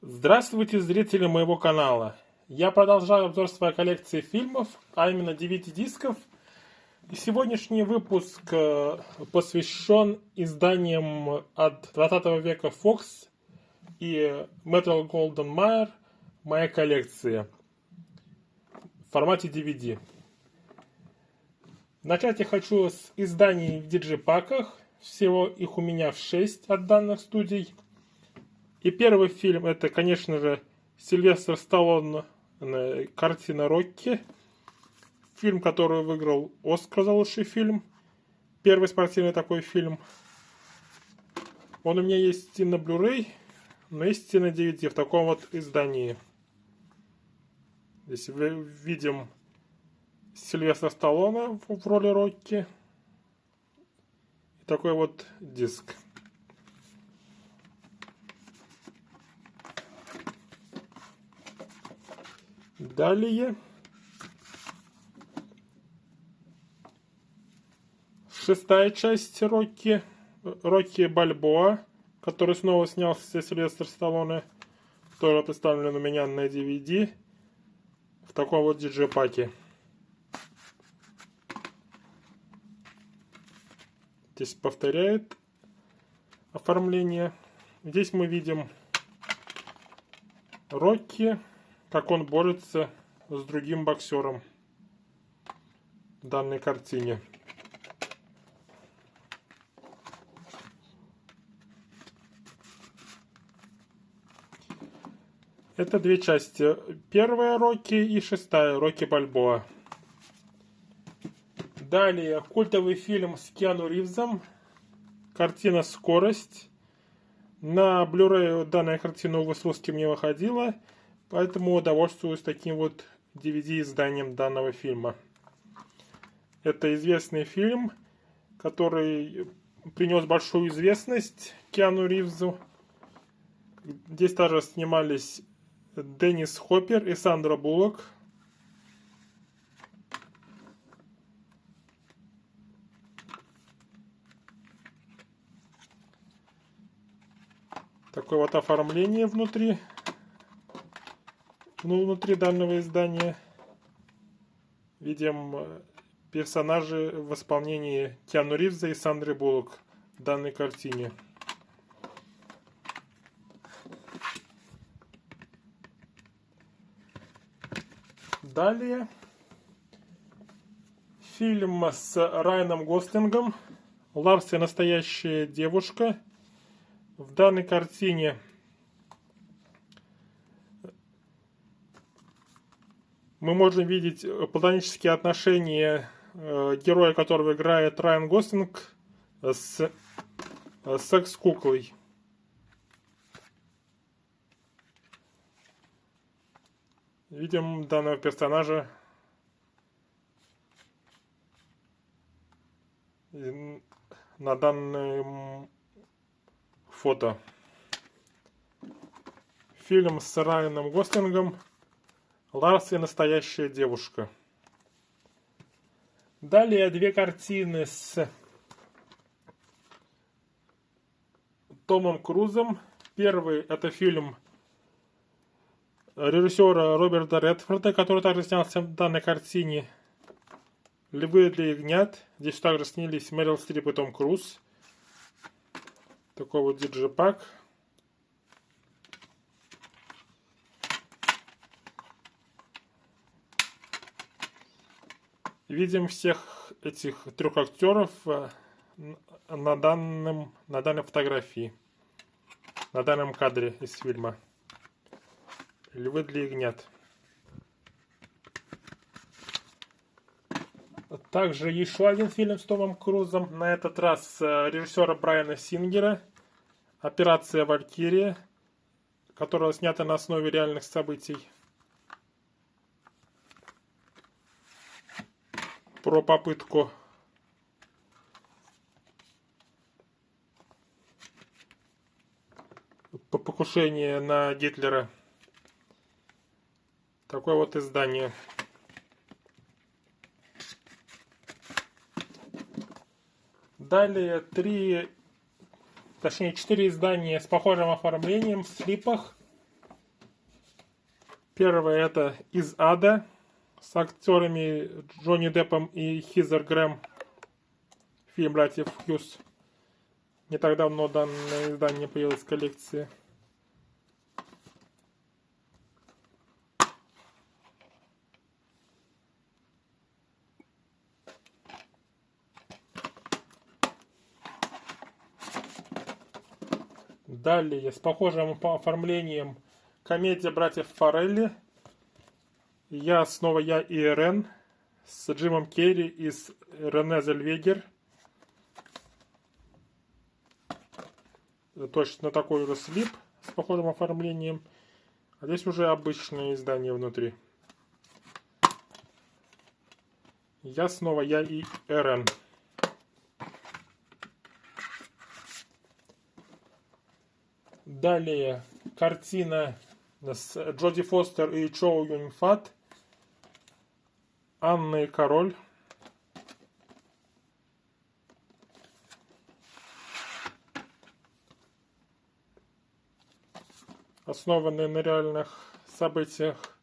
Здравствуйте, зрители моего канала! Я продолжаю обзор своей коллекции фильмов, а именно DVD-дисков. И сегодняшний выпуск посвящен изданиям от 20 века Fox и Metro Goldwyn Mayer моей коллекции в формате DVD. Начать я хочу с изданий в диджипаках. Всего их у меня 6 от данных студий. И первый фильм это, конечно же, Сильвестр Сталлоне, картина «Рокки». Фильм, который выиграл Оскар за лучший фильм. Первый спортивный такой фильм. Он у меня есть и на Blu-ray, но есть и на DVD в таком вот издании. Здесь мы видим Сильвестра Сталлоне в роли Рокки. И такой вот диск. Далее. Шестая часть Рокки Бальбоа, который снова снялся Сильвестр Сталлоне. Тоже представлен у меня на DVD. В таком вот диджипаке. Здесь повторяет оформление. Здесь мы видим Рокки, как он борется с другим боксером в данной картине. Это две части. Первая Рокки и шестая Рокки Бальбоа. Далее культовый фильм с Киану Ривзом. Картина «Скорость». На Blu-ray данная картина, увы, с русским не выходила. Поэтому довольствуюсь таким вот DVD-изданием данного фильма. Это известный фильм, который принес большую известность Киану Ривзу. Здесь также снимались Деннис Хоппер и Сандра Буллок. Такое вот оформление внутри данного издания. Видим персонажи в исполнении Киану Ривза и Сандры Буллок в данной картине. Далее фильм с Райаном Гослингом «Ларс и настоящая девушка». В данной картине мы можем видеть платонические отношения героя, которого играет Райан Гослинг, с секс-куклой. Видим данного персонажа на данном фото. Фильм с Райаном Гослингом «Ларс и настоящая девушка». Далее две картины с Томом Крузом. Первый это фильм режиссера Роберта Редфорда, который также снялся в данной картине, «Львы для ягнят». Здесь также снялись Мэрил Стрип и Том Круз. Такой вот диджипак. Видим всех этих трех актеров на данной фотографии, на данном кадре из фильма «Львы для ягнят». Также еще один фильм с Томом Крузом, на этот раз режиссера Брайана Сингера, «Операция Валькирия», которая снята на основе реальных событий. Про попытку покушения на Гитлера. Такое вот издание. Далее 4 издания с похожим оформлением в слипах. Первое это «Из ада» с актерами Джонни Деппом и Хизер Грэм. Фильм братьев Хьюз. Не так давно данное издание появилось в коллекции. Далее, с похожим оформлением, комедия братьев Фаррелли. Снова я и Ирен. С Джимом Керри и с Рене Зельвегер. Точно такой же слип с похожим оформлением. А здесь уже обычное издание внутри. Снова я и Ирен. Далее картина с Джоди Фостер и Чоу Юнь Фат. Анна и король. Основанные на реальных событиях.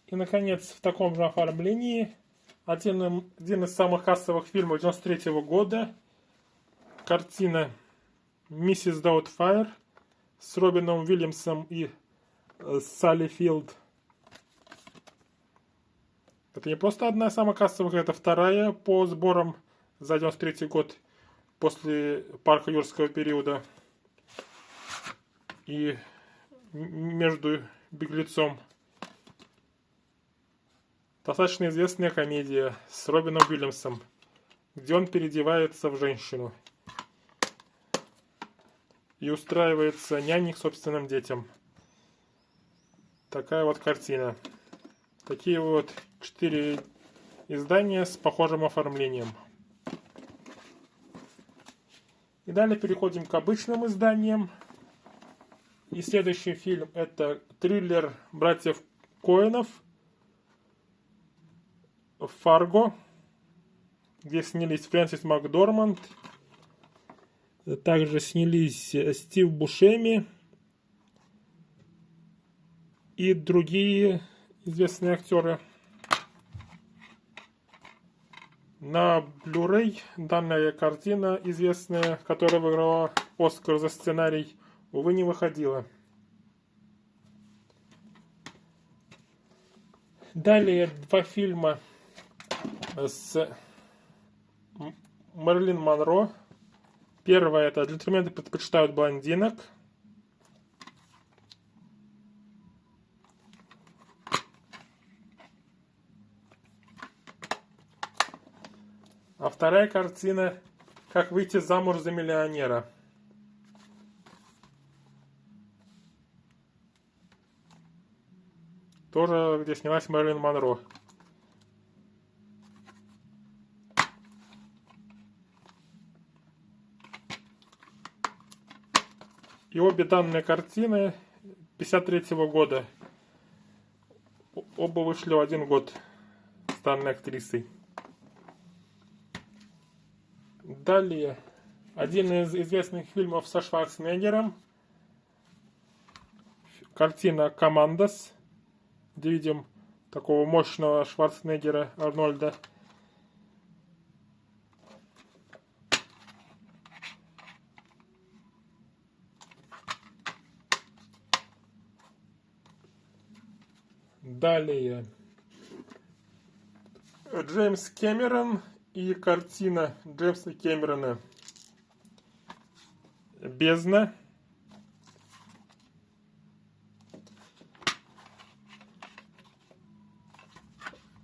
И, наконец, в таком же оформлении один из самых кассовых фильмов 1993 года. Картина «Миссис Даутфайр» с Робином Уильямсом и Салли Филд. Это не просто одна из самых кассовых, это вторая по сборам за 1993 год после парка юрского периода. И между «Беглецом». Достаточно известная комедия с Робином Уильямсом, где он переодевается в женщину и устраивается няней к собственным детям. Такая вот картина. Такие вот 4 издания с похожим оформлением. И далее переходим к обычным изданиям. И следующий фильм это триллер братьев Коэнов «Фарго», где снялись Фрэнсис Макдорманд, также снялись Стив Бушеми и другие известные актеры. На Blu-ray данная картина известная, которая выиграла Оскар за сценарий, увы, не выходила. Далее 2 фильма с Мэрилин Монро. Первое это «Джентльмены предпочитают блондинок». А вторая картина «Как выйти замуж за миллионера». Тоже где снялась Мэрилин Монро. И обе данные картины 1953 года. Оба вышли в один год с данной актрисой. Далее. Один из известных фильмов со Шварценеггером. Картина «Командос», где видим такого мощного Шварценеггера Арнольда. Далее. Джеймс Кэмерон и картина Джеймса Кэмерона «Бездна».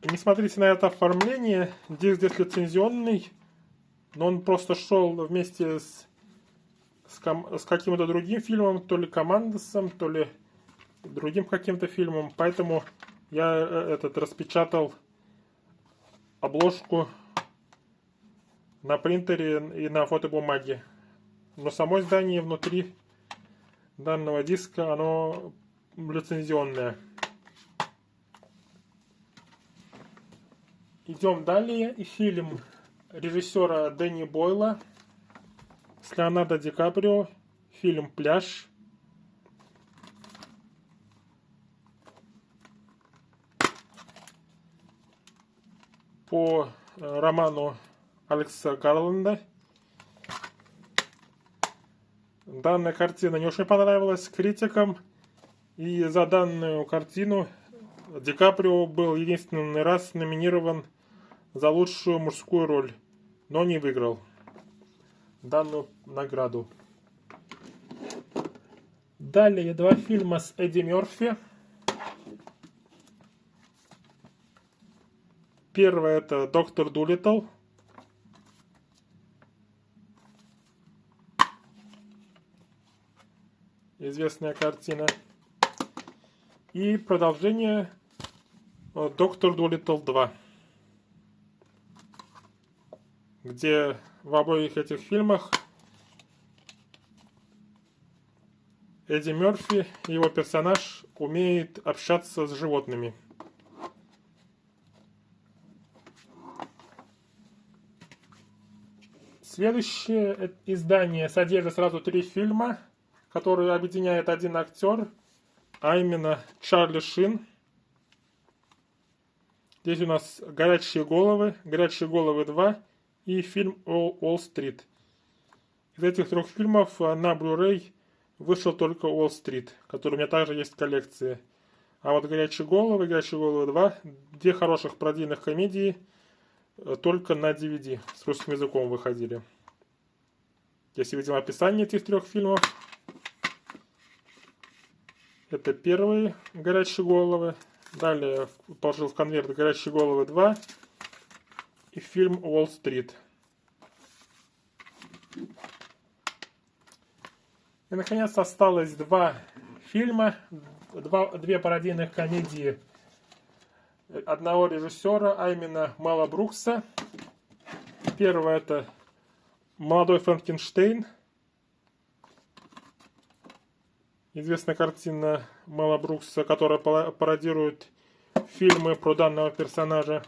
Не смотрите на это оформление, диск здесь лицензионный, но он просто шел вместе с каким-то другим фильмом, то ли «Командосом», то ли другим каким-то фильмом, поэтому я распечатал обложку на принтере и на фотобумаге. Но само издание внутри данного диска, оно лицензионное. Идем далее. И фильм режиссера Дэнни Бойла с Леонардо Ди Каприо. Фильм «Пляж». По роману Алекса Гарланда. Данная картина не очень понравилась критикам. И за данную картину Ди Каприо был единственный раз номинирован за лучшую мужскую роль, но не выиграл данную награду. Далее два фильма с Эдди Мерфи. Первый — это «Доктор Дулиттл». Известная картина. И продолжение «Доктор Дулиттл 2», где в обоих этих фильмах Эдди Мерфи, его персонаж, умеет общаться с животными. Следующее издание содержит сразу 3 фильма, которые объединяет один актер, а именно Чарли Шин. Здесь у нас «Горячие головы», «Горячие головы 2» и фильм «Уолл-стрит». Из этих 3 фильмов на Blu-ray вышел только «Уолл-стрит», который у меня также есть в коллекции. А вот «Горячие головы» «2» — 2 хороших пародийных комедии, только на DVD с русским языком выходили. Здесь видим описание этих 3 фильмов. Это первые «Горячие головы». Далее положил в конверт «Горячие головы 2» и фильм «Уолл-стрит». И, наконец, осталось 2 фильма, 2 пародийных комедии одного режиссера, а именно Мела Брукса. Первое — это «Молодой Франкенштейн». Известная картина Мела Брукса, которая пародирует фильмы про данного персонажа.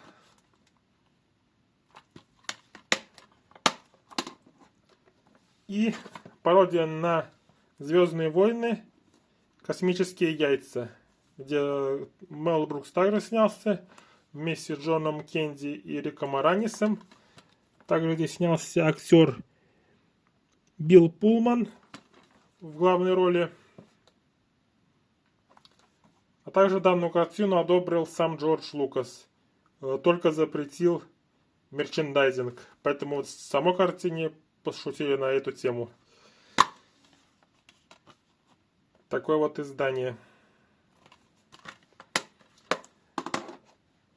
И пародия на «Звездные войны. Космические яйца», где Мел Брукс также снялся вместе с Джоном Кенди и Риком Моранесом. Также здесь снялся актер Билл Пулман в главной роли. А также данную картину одобрил сам Джордж Лукас, только запретил мерчендайзинг. Поэтому в самой картине пошутили на эту тему. Такое вот издание.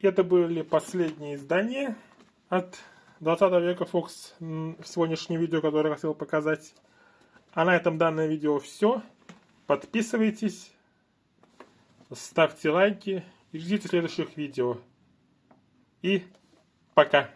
Это были последние издания от 20 века Fox в сегодняшнем видео, которое я хотел показать. А на этом данное видео все. Подписывайтесь, ставьте лайки и ждите следующих видео. И пока!